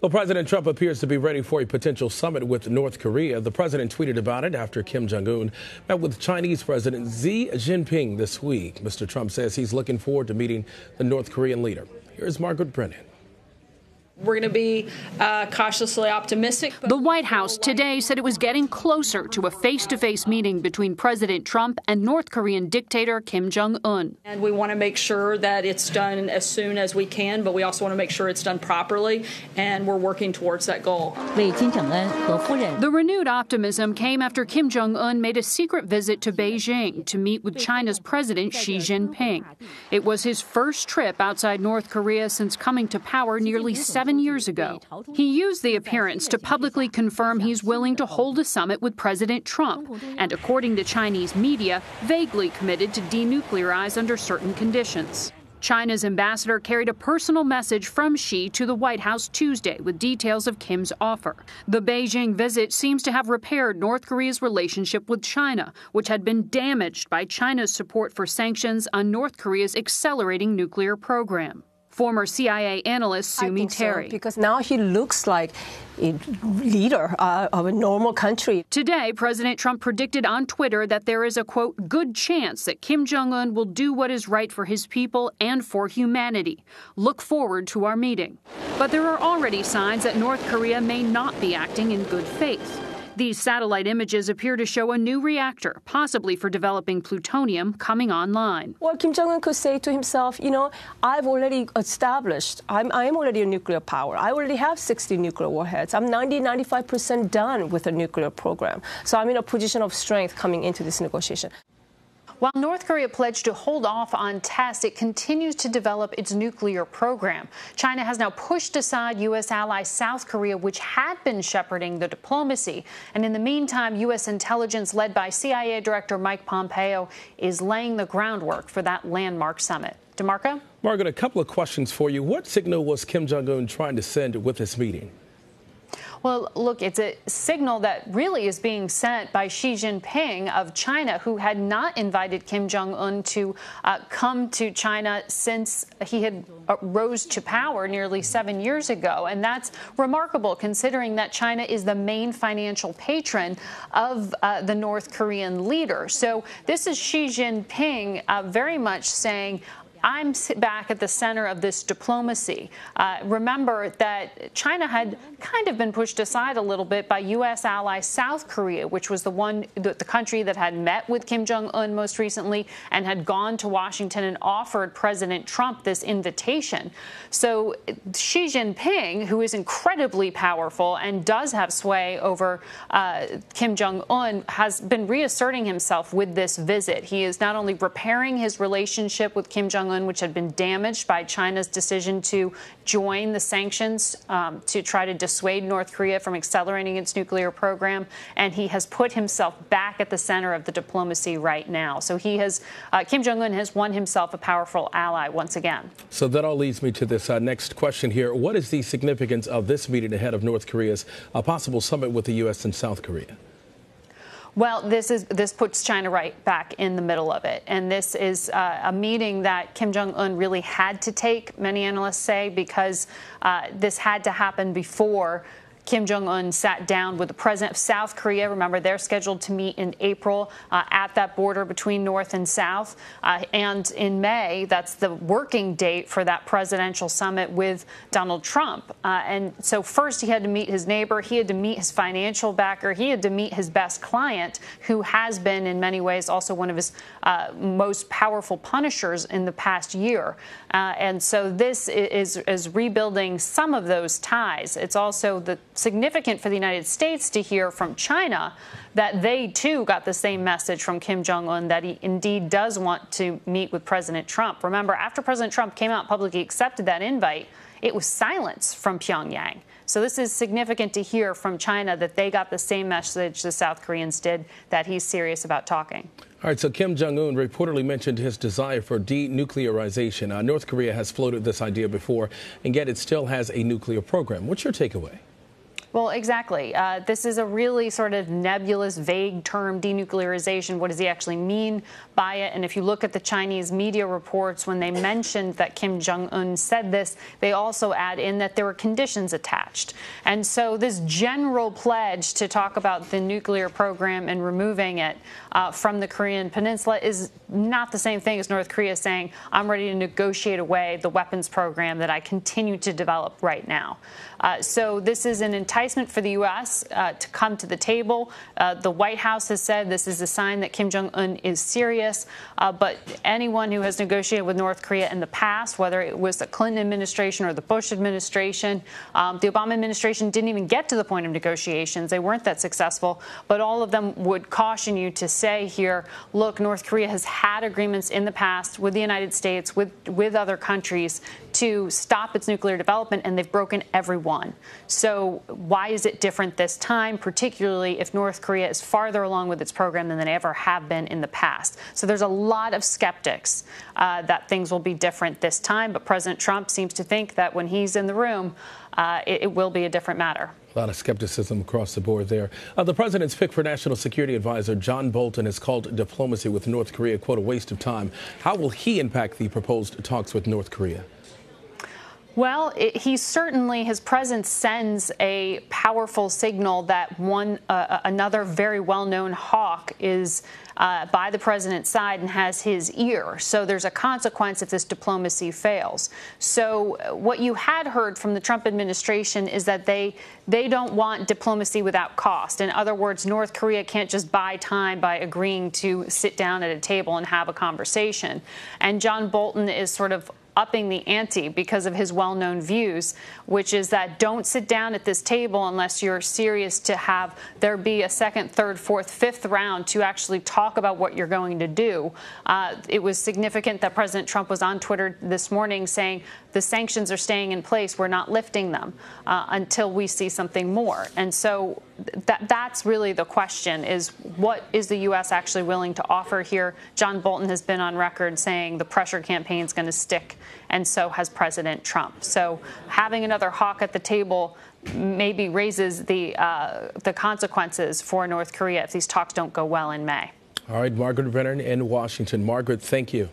Well, President Trump appears to be ready for a potential summit with North Korea. The president tweeted about it after Kim Jong Un met with Chinese President Xi Jinping this week. Mr. Trump says he's looking forward to meeting the North Korean leader. Here's Margaret Brennan. We're going to be cautiously optimistic. The White House today said it was getting closer to a face-to-face meeting between President Trump and North Korean dictator Kim Jong Un. And we want to make sure that it's done as soon as we can, but we also want to make sure it's done properly, and we're working towards that goal. The renewed optimism came after Kim Jong Un made a secret visit to Beijing to meet with China's President Xi Jinping. It was his first trip outside North Korea since coming to power nearly 7 years ago. He used the appearance to publicly confirm he's willing to hold a summit with President Trump and, according to Chinese media, vaguely committed to denuclearize under certain conditions. China's ambassador carried a personal message from Xi to the White House Tuesday with details of Kim's offer. The Beijing visit seems to have repaired North Korea's relationship with China, which had been damaged by China's support for sanctions on North Korea's accelerating nuclear program. Former CIA analyst Sumi Terry. Because now he looks like a leader of a normal country. Today, President Trump predicted on Twitter that there is a, quote, good chance that Kim Jong Un will do what is right for his people and for humanity. Look forward to our meeting. But there are already signs that North Korea may not be acting in good faith. These satellite images appear to show a new reactor, possibly for developing plutonium, coming online. Well, Kim Jong Un could say to himself, you know, I've already established, I am already a nuclear power. I already have 60 nuclear warheads. I'm 95% done with the nuclear program. So I'm in a position of strength coming into this negotiation. While North Korea pledged to hold off on tests, it continues to develop its nuclear program. China has now pushed aside U.S. ally South Korea, which had been shepherding the diplomacy. And in the meantime, U.S. intelligence, led by CIA Director Mike Pompeo, is laying the groundwork for that landmark summit. DeMarco? Margaret, a couple of questions for you. What signal was Kim Jong Un trying to send with this meeting? Well, look, it's a signal that really is being sent by Xi Jinping of China, who had not invited Kim Jong Un to come to China since he had rose to power nearly 7 years ago. And that's remarkable, considering that China is the main financial patron of the North Korean leader. So this is Xi Jinping very much saying, I'm back at the center of this diplomacy. Remember that China had kind of been pushed aside a little bit by U.S. ally South Korea, which was the country that had met with Kim Jong Un most recently and had gone to Washington and offered President Trump this invitation. So Xi Jinping, who is incredibly powerful and does have sway over Kim Jong Un, has been reasserting himself with this visit. He is not only repairing his relationship with Kim Jong Un, which had been damaged by China's decision to join the sanctions to try to dissuade North Korea from accelerating its nuclear program, and he has put himself back at the center of the diplomacy right now. So he has, Kim Jong Un has won himself a powerful ally once again. So that all leads me to this next question here. What is the significance of this meeting ahead of North Korea's possible summit with the U.S. and South Korea? Well, this puts China right back in the middle of it. And this is a meeting that Kim Jong Un really had to take, many analysts say, because this had to happen before Kim Jong Un sat down with the president of South Korea. Remember, they're scheduled to meet in April at that border between North and South. And in May, that's the working date for that presidential summit with Donald Trump. And so first he had to meet his neighbor. He had to meet his financial backer. He had to meet his best client, who has been in many ways also one of his most powerful punishers in the past year. And so this is rebuilding some of those ties. It's also significant for the United States to hear from China that they, too, got the same message from Kim Jong Un, that he indeed does want to meet with President Trump. Remember, after President Trump came out and publicly accepted that invite, it was silence from Pyongyang. So this is significant to hear from China that they got the same message the South Koreans did, that he's serious about talking. All right, so Kim Jong Un reportedly mentioned his desire for denuclearization. North Korea has floated this idea before, and yet it still has a nuclear program. What's your takeaway? Well, exactly. This is a really sort of nebulous, vague term, denuclearization. What does he actually mean by it? And if you look at the Chinese media reports, when they mentioned that Kim Jong Un said this, they also add in that there were conditions attached. And so this general pledge to talk about the nuclear program and removing it from the Korean Peninsula is not the same thing as North Korea saying, I'm ready to negotiate away the weapons program that I continue to develop right now. So this is an enticement for the U.S. To come to the table. The White House has said this is a sign that Kim Jong Un is serious. But anyone who has negotiated with North Korea in the past, whether it was the Clinton administration or the Bush administration, the Obama administration didn't even get to the point of negotiations. They weren't that successful. But all of them would caution you to say here, look, North Korea has had agreements in the past with the United States, with other countries, to stop its nuclear development, and they've broken every one. So why is it different this time, particularly if North Korea is farther along with its program than they ever have been in the past? So there's a lot of skeptics that things will be different this time, but President Trump seems to think that when he's in the room, it will be a different matter. A lot of skepticism across the board there. The president's pick for National Security Advisor John Bolton has called diplomacy with North Korea, quote, a waste of time. How will he impact the proposed talks with North Korea? Well, he certainly, his presence sends a powerful signal that another very well-known hawk is by the president's side and has his ear. So there's a consequence if this diplomacy fails. So what you had heard from the Trump administration is that they don't want diplomacy without cost. In other words, North Korea can't just buy time by agreeing to sit down at a table and have a conversation. And John Bolton is sort of upping the ante because of his well-known views, which is that don't sit down at this table unless you're serious to have there be a second, third, fourth, fifth round to actually talk about what you're going to do. It was significant that President Trump was on Twitter this morning saying the sanctions are staying in place. We're not lifting them until we see something more. And so that's really the question, is what is the U.S. actually willing to offer here? John Bolton has been on record saying the pressure campaign is going to stick, and so has President Trump. So having another hawk at the table maybe raises the consequences for North Korea if these talks don't go well in May. All right, Margaret Brennan in Washington. Margaret, thank you.